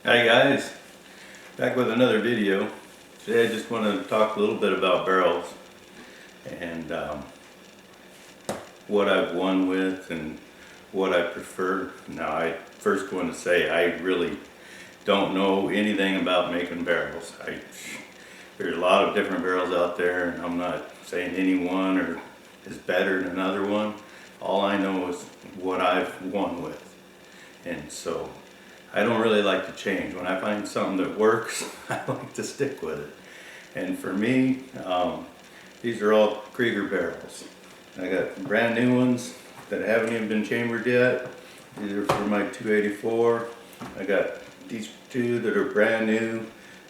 Hi guys, back with another video. Today I just want to talk a little bit about barrels and what I've won with and what I prefer. Now I first want to say I really don't know anything about making barrels. There's a lot of different barrels out there, and I'm not saying any one is better than another one. All I know is what I've won with, and so I don't really like to change. When I find something that works, I like to stick with it. And for me, these are all Krieger barrels. I got brand new ones that haven't even been chambered yet. These are for my 284. I got these two that are brand new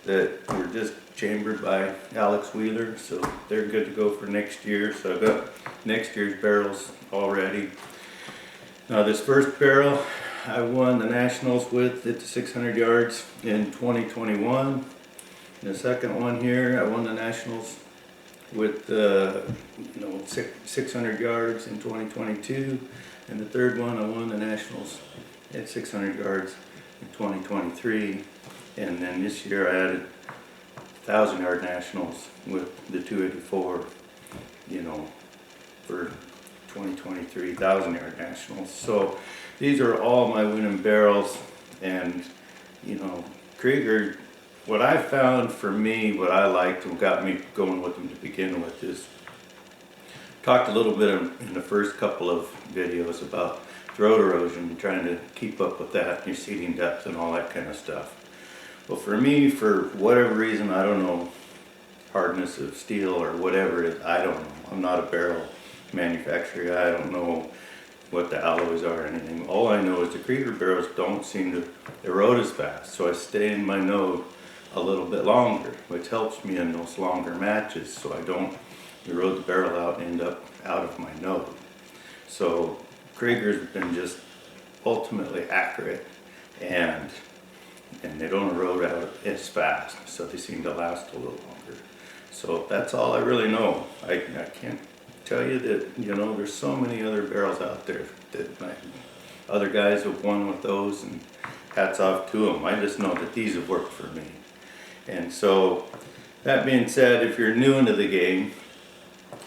that were just chambered by Alex Wheeler, so they're good to go for next year. So I've got next year's barrels already. Now this first barrel I won the Nationals with at the 600 yards in 2021. The second one here I won the Nationals with 600 yards in 2022, and the third one I won the Nationals at 600 yards in 2023, and then this year I added 1,000-yard Nationals with the 284, for 2023 1,000-yard Nationals. So these are all my winning barrels, and Krieger, what I found for me, what I liked and got me going with them to begin with is, talked a little bit in the first couple of videos about throat erosion and trying to keep up with that, your seating depth and all that kind of stuff. Well, for me, for whatever reason, I don't know, hardness of steel or whatever it is, I don't know. I'm not a barrel manufacturer. I don't know what the alloys are or anything. All I know is the Krieger barrels don't seem to erode as fast, so I stay in my node a little bit longer, which helps me in those longer matches, so I don't erode the barrel out and end up out of my node. So Krieger's been just ultimately accurate, and they don't erode out as fast, so they seem to last a little longer. So that's all I really know. I can't tell you that, there's so many other barrels out there that other guys have won with those, and hats off to them. I just know that these have worked for me. And so, that being said, if you're new into the game,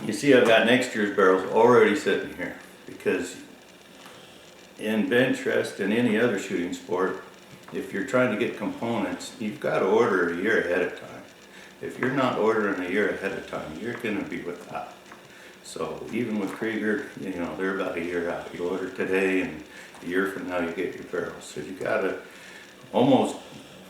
you see I've got next year's barrels already sitting here, because in bench rest and any other shooting sport, if you're trying to get components, you've got to order a year ahead of time. If you're not ordering a year ahead of time, you're going to be without. So even with Krieger, they're about a year out. You order today, and a year from now you get your barrels. So you got to almost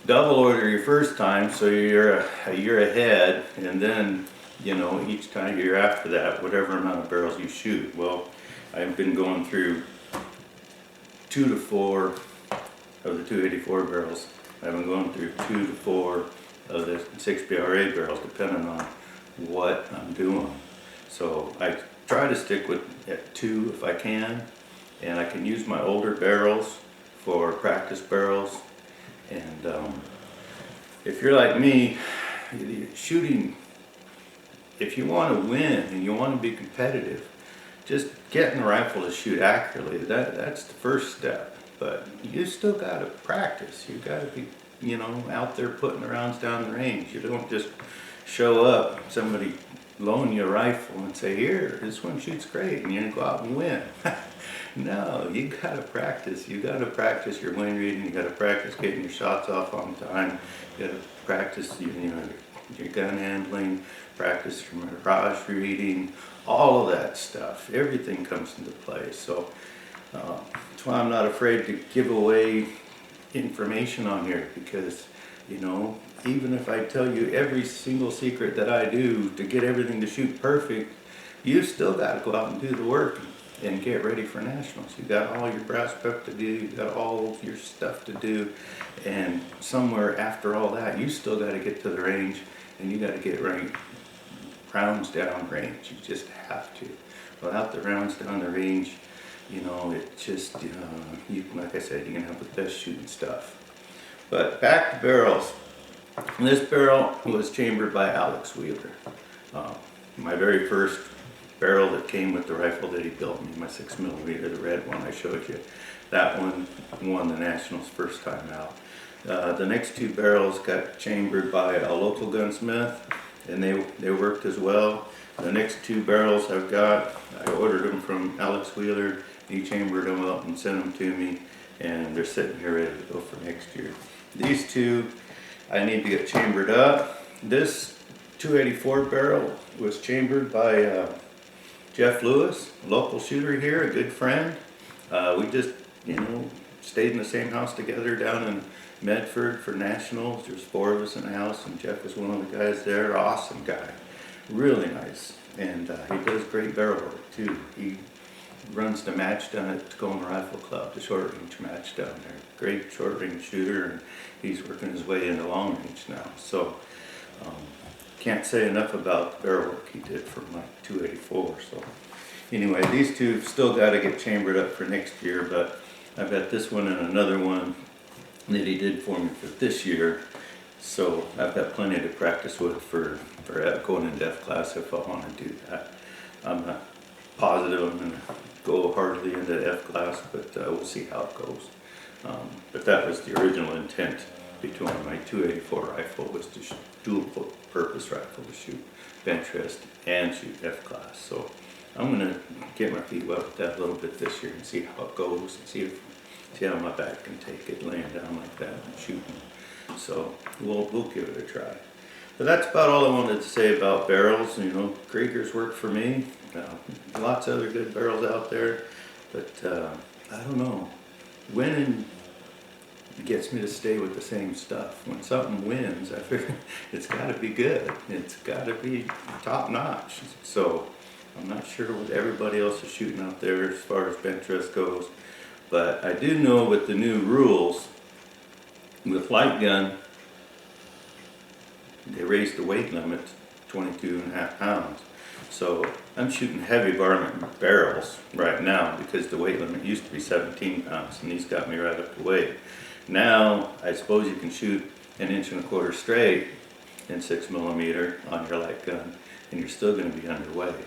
double order your first time, so you're a year ahead, and then each time year after that, whatever amount of barrels you shoot. Well, I've been going through 2 to 4 of the 284 barrels. I've been going through 2 to 4 of the 6BRA barrels, depending on what I'm doing. So I try to stick with at 2 if I can, and I can use my older barrels for practice barrels. And if you're like me, shooting, if you want to win and you want to be competitive, just getting the rifle to shoot accurately, that's the first step. But you still got to practice. You got to be, out there putting the rounds down the range. You don't just show up, somebody loan you a rifle and say, here, this one shoots great, and you're gonna go out and win. No, you gotta practice. You gotta practice your wind reading. You gotta practice getting your shots off on time. You gotta practice, your gun handling, practice your mirage reading, all of that stuff. Everything comes into play. So that's why I'm not afraid to give away information on here, because even if I tell you every single secret that I do to get everything to shoot perfect, you still got to go out and do the work and get ready for nationals. You got all your brass prep to do, you got all your stuff to do, and somewhere after all that, you still got to get to the range, and you got to get rounds down range. You just have to. Without the rounds down the range, it just, like I said, you're gonna have the best shooting stuff. But back to barrels. This barrel was chambered by Alex Wheeler. My very first barrel that came with the rifle that he built me, my 6mm, the red one I showed you. That one won the Nationals first time out. The next two barrels got chambered by a local gunsmith, and they worked as well. The next two barrels I've got, I ordered them from Alex Wheeler. He chambered them up and sent them to me, and they're sitting here ready to go for next year. These two I need to get chambered up. This 284 barrel was chambered by Jeff Lewis, a local shooter here, a good friend. We just, stayed in the same house together down in Medford for nationals. There's 4 of us in the house, and Jeff was one of the guys there. Awesome guy, really nice, and he does great barrel work too. He runs the match down at Tacoma Rifle Club, the short range match down there. Great short range shooter, and he's working his way into long range now. So can't say enough about the barrel work he did for my 284. So anyway, these two still got to get chambered up for next year, but I've got this one and another one that he did for me for this year. So I've got plenty to practice with for going into F class if I want to do that. I'm not positive I'm going to go hardly into F class, but we'll see how it goes. But that was the original intent between my 284 rifle, was to dual purpose rifle, to shoot bench rest and shoot F class. So I'm going to get my feet wet with that a little bit this year and see how it goes, and see how my back can take it laying down like that and shooting. So we'll give it a try. But that's about all I wanted to say about barrels. Krieger's worked for me. Lots of other good barrels out there, but I don't know. Winning gets me to stay with the same stuff. When something wins, I figure it's got to be good. It's got to be top notch. So I'm not sure what everybody else is shooting out there as far as bench rest goes, but I do know with the new rules with light gun, they raised the weight limit to 22.5 pounds. So I'm shooting heavy varmint barrels right now because the weight limit used to be 17 pounds, and these got me right up to weight. Now I suppose you can shoot 1.25 inches straight in 6mm on your light gun, and you're still going to be underweight.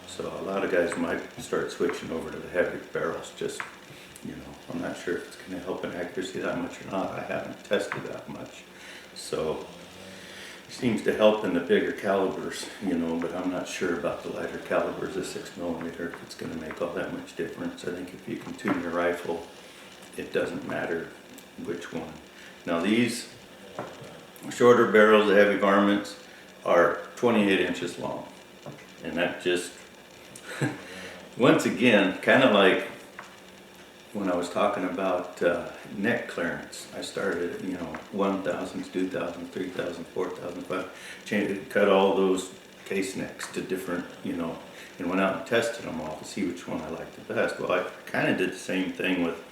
So a lot of guys might start switching over to the heavy barrels. Just, I'm not sure if it's going to help in accuracy that much or not. I haven't tested that much. So it seems to help in the bigger calibers, but I'm not sure about the lighter calibers of 6mm, if it's going to make all that much difference. I think if you can tune your rifle, it doesn't matter which one. Now these shorter barrels, the heavy varmints, are 28 inches long. And that just, once again, kind of like when I was talking about neck clearance. I started at 1,000s, 2,000s, 3,000s, 4,000s, cut all those case necks to different, and went out and tested them all to see which one I liked the best. Well, I kind of did the same thing with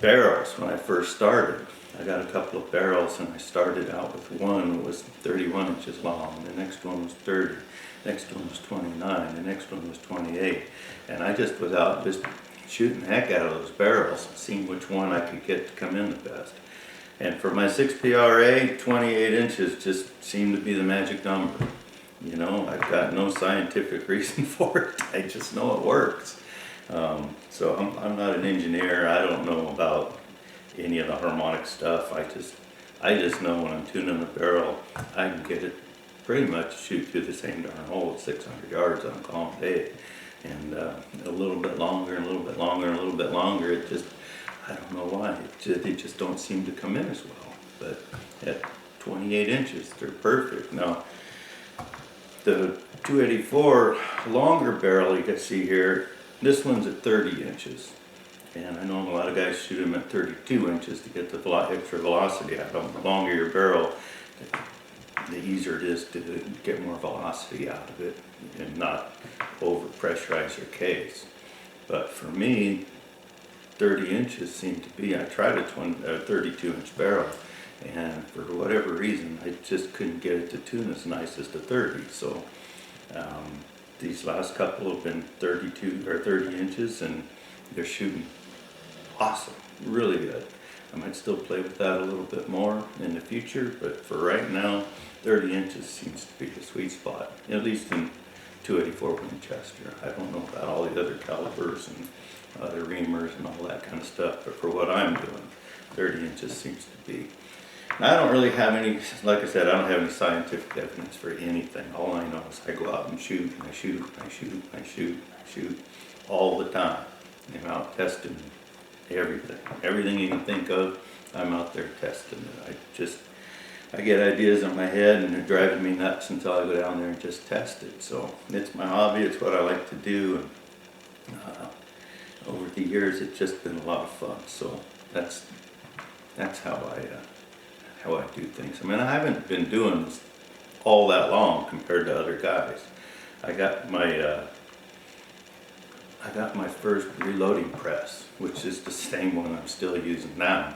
barrels when I first started. I got a couple of barrels, and I started out with one that was 31 inches long, the next one was 30, the next one was 29, the next one was 28, and I just was out just shooting the heck out of those barrels, seeing which one I could get to come in the best. And for my 6PRA, 28 inches just seemed to be the magic number. I've got no scientific reason for it. I just know it works. So I'm not an engineer. I don't know about any of the harmonic stuff. I just know when I'm tuning the barrel, I can get it pretty much shoot through the same darn hole at 600 yards on a calm day. And a little bit longer, and a little bit longer, and a little bit longer, it just, I don't know why, they just don't seem to come in as well. But at 28 inches, they're perfect. Now, the 284 longer barrel you can see here, this one's at 30 inches. And I know a lot of guys shoot them at 32 inches to get the extra velocity out of them. The longer your barrel, the easier it is to get more velocity out of it and not over pressurize your case. But for me, 30 inches seemed to be, I tried a 32 inch barrel, and for whatever reason I just couldn't get it to tune as nice as the 30. So these last couple have been 32 or 30 inches, and they're shooting awesome, really good. I might still play with that a little bit more in the future, but for right now, 30 inches seems to be the sweet spot, at least in 284 Winchester. I don't know about all the other calibers and other reamers and all that kind of stuff, but for what I'm doing, 30 inches seems to be. And I don't really have any, like I said, I don't have any scientific evidence for anything. All I know is I go out and shoot, and I shoot, and I shoot, and I shoot, and I shoot all the time. I'm out testing everything. Everything you can think of, I'm out there testing it. I get ideas in my head and they're driving me nuts until I go down there and just test it. So it's my hobby, it's what I like to do. And, over the years, it's just been a lot of fun. So that's how I do things. I mean, I haven't been doing this all that long compared to other guys. I got my first reloading press, which is the same one I'm still using now.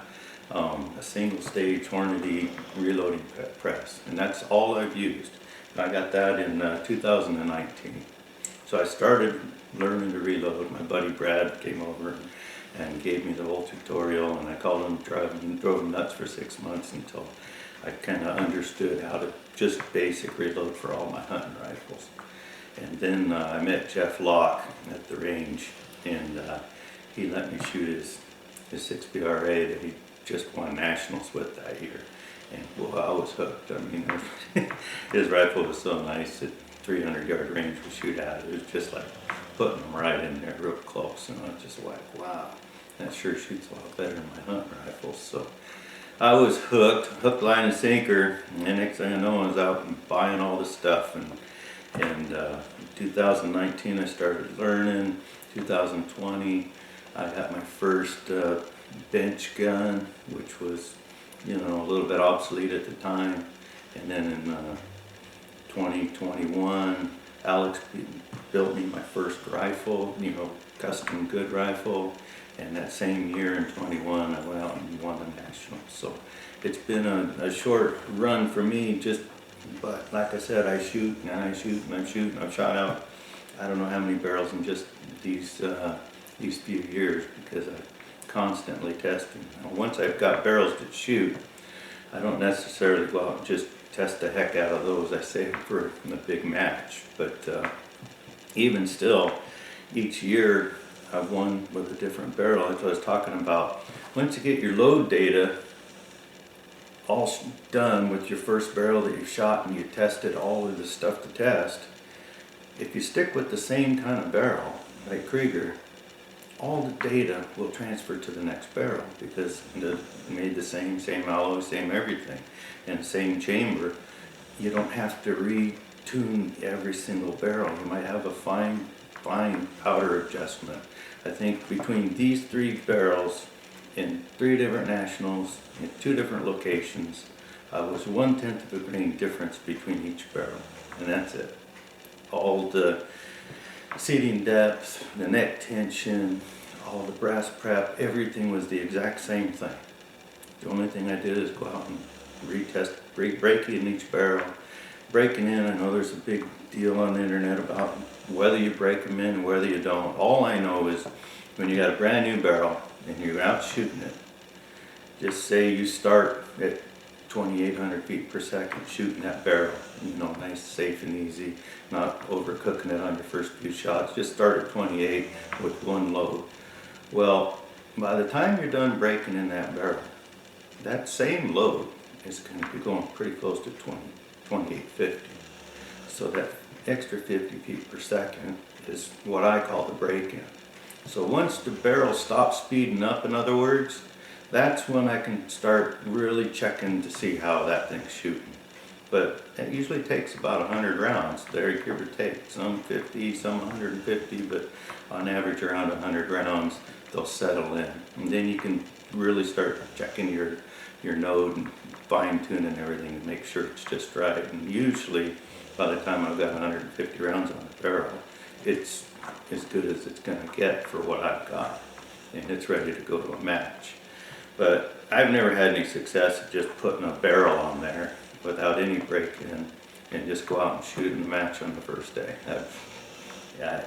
A single stage Hornady reloading press, and that's all I've used. I got that in 2019. So I started learning to reload. My buddy Brad came over and gave me the whole tutorial, and I called him, drove him nuts for 6 months until I kind of understood how to just basic reload for all my hunting rifles. And then I met Jeff Locke at the range, and he let me shoot his 6BRA that he just won nationals with that year. And boy, I was hooked. I mean, his rifle was so nice at 300-yard range we shoot at. It was just like putting them right in there real close. And I was just like, wow, that sure shoots a lot better than my hunting rifles. So I was hook, line, and sinker. And the next thing I know, I was out and buying all this stuff. And in 2019, I started learning. 2020, I got my first bench gun, which was, a little bit obsolete at the time. And then in 2021, Alex built me my first rifle, custom good rifle. And that same year in 21, I went out and won the national. So it's been a short run for me, but like I said, I shoot and I shoot and I shoot, and I've shot out I don't know how many barrels in just these few years, because I'm constantly testing. Now, once I've got barrels to shoot, I don't necessarily go out and just test the heck out of those. I save for the big match. But even still, each year I've won with a different barrel. That's what I was talking about. Once you get your load data all done with your first barrel that you shot and you tested all of the stuff to test, if you stick with the same kind of barrel, like Krieger, all the data will transfer to the next barrel, because they made the same alloy, same everything, and the same chamber. You don't have to retune every single barrel. You might have a fine powder adjustment. I think between these 3 barrels in 3 different nationals in 2 different locations, was 1/10 of a grain difference between each barrel, and that's it. All the seating depth, the neck tension, all the brass prep, everything was the exact same thing. The only thing I did is go out and retest, breaking in each barrel. Breaking in, I know there's a big deal on the internet about whether you break them in and whether you don't. All I know is when you got a brand new barrel and you're out shooting it, just say you start at 2,800 feet per second shooting that barrel, nice, safe and easy, not overcooking it on your first few shots. Just start at 28 with 1 load. Well, by the time you're done breaking in that barrel, that same load is going to be going pretty close to 2850. So that extra 50 feet per second is what I call the break-in. So once the barrel stops speeding up, in other words, that's when I can start really checking to see how that thing's shooting. But it usually takes about 100 rounds there, give or take. Some 50, some 150, but on average around 100 rounds, they'll settle in. And then you can really start checking your node and fine-tuning everything to make sure it's just right. And usually, by the time I've got 150 rounds on the barrel, it's as good as it's going to get for what I've got. And it's ready to go to a match. But I've never had any success at just putting a barrel on there without any break-in and just go out and shoot in the match on the first day.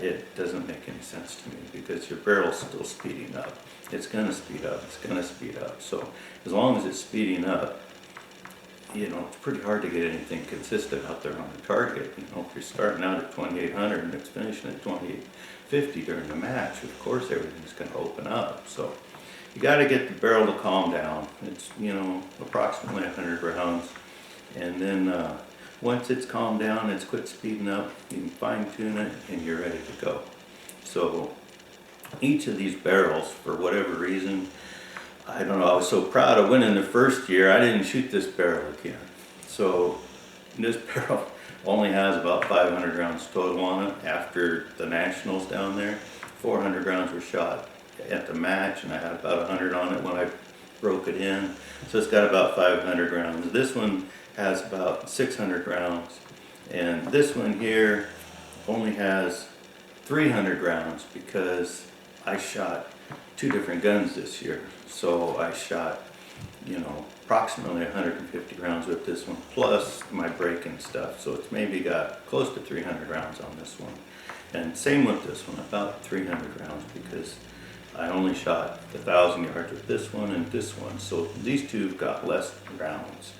It doesn't make any sense to me, because your barrel's still speeding up. It's going to speed up. It's going to speed up. So as long as it's speeding up, it's pretty hard to get anything consistent out there on the target. If you're starting out at 2,800 and it's finishing at 2,850 during the match, of course everything's going to open up. So you got to get the barrel to calm down. It's, approximately 100 rounds. And then once it's calmed down, it's quit speeding up, you can fine tune it and you're ready to go. So each of these barrels, for whatever reason, I don't know, I was so proud of winning the first year, I didn't shoot this barrel again. So this barrel only has about 500 rounds total on it. After the nationals down there, 400 rounds were shot at the match, and I had about 100 on it when I broke it in. So it's got about 500 rounds. This one has about 600 rounds, and this one here only has 300 rounds because I shot 2 different guns this year. So I shot, approximately 150 rounds with this one, plus my break-in stuff. So it's maybe got close to 300 rounds on this one. And same with this one, about 300 rounds, because I only shot 1,000 yards with this one and this one. So these two have got less rounds.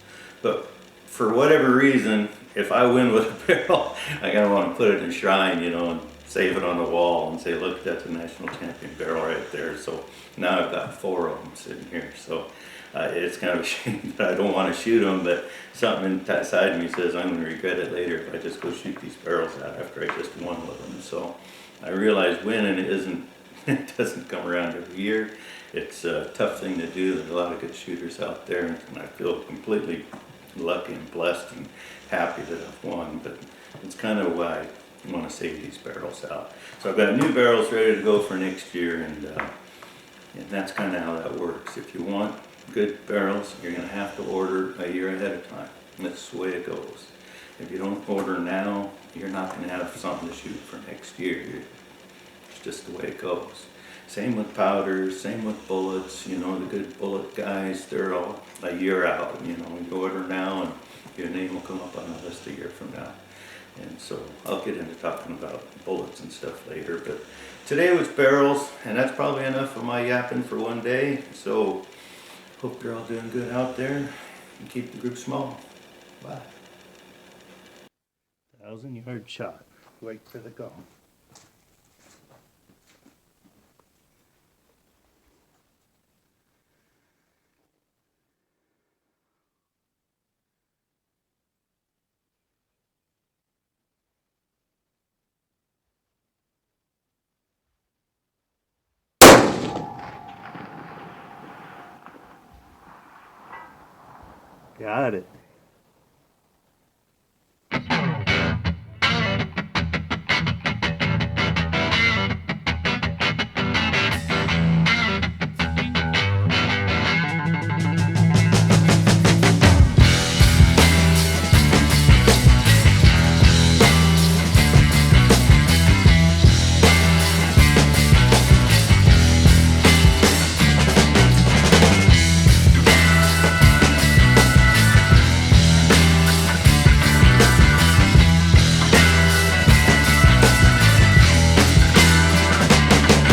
But for whatever reason, if I win with a barrel, I gotta want to put it in a shrine, and save it on the wall and say, look, that's a national champion barrel right there. So now I've got 4 of them sitting here. So it's kind of a shame that I don't want to shoot them, but something inside me says I'm going to regret it later if I just go shoot these barrels out after I just won with them. So I realize winning it doesn't come around every year. It's a tough thing to do. There's a lot of good shooters out there, and I feel completely lucky and blessed and happy that I've won, but it's kind of why I want to save these barrels out. So I've got new barrels ready to go for next year, and that's kind of how that works. If you want good barrels, you're going to have to order a year ahead of time. That's the way it goes. If you don't order now, you're not going to have something to shoot for next year. It's just the way it goes. Same with powders, same with bullets. The good bullet guys, they're all a year out. You order now and your name will come up on the list a year from now. And so I'll get into talking about bullets and stuff later. But today was barrels, and that's probably enough of my yapping for one day. So hope you're all doing good out there, and keep the group small. Bye. 1,000-yard shot. Wait for the gong. Got it.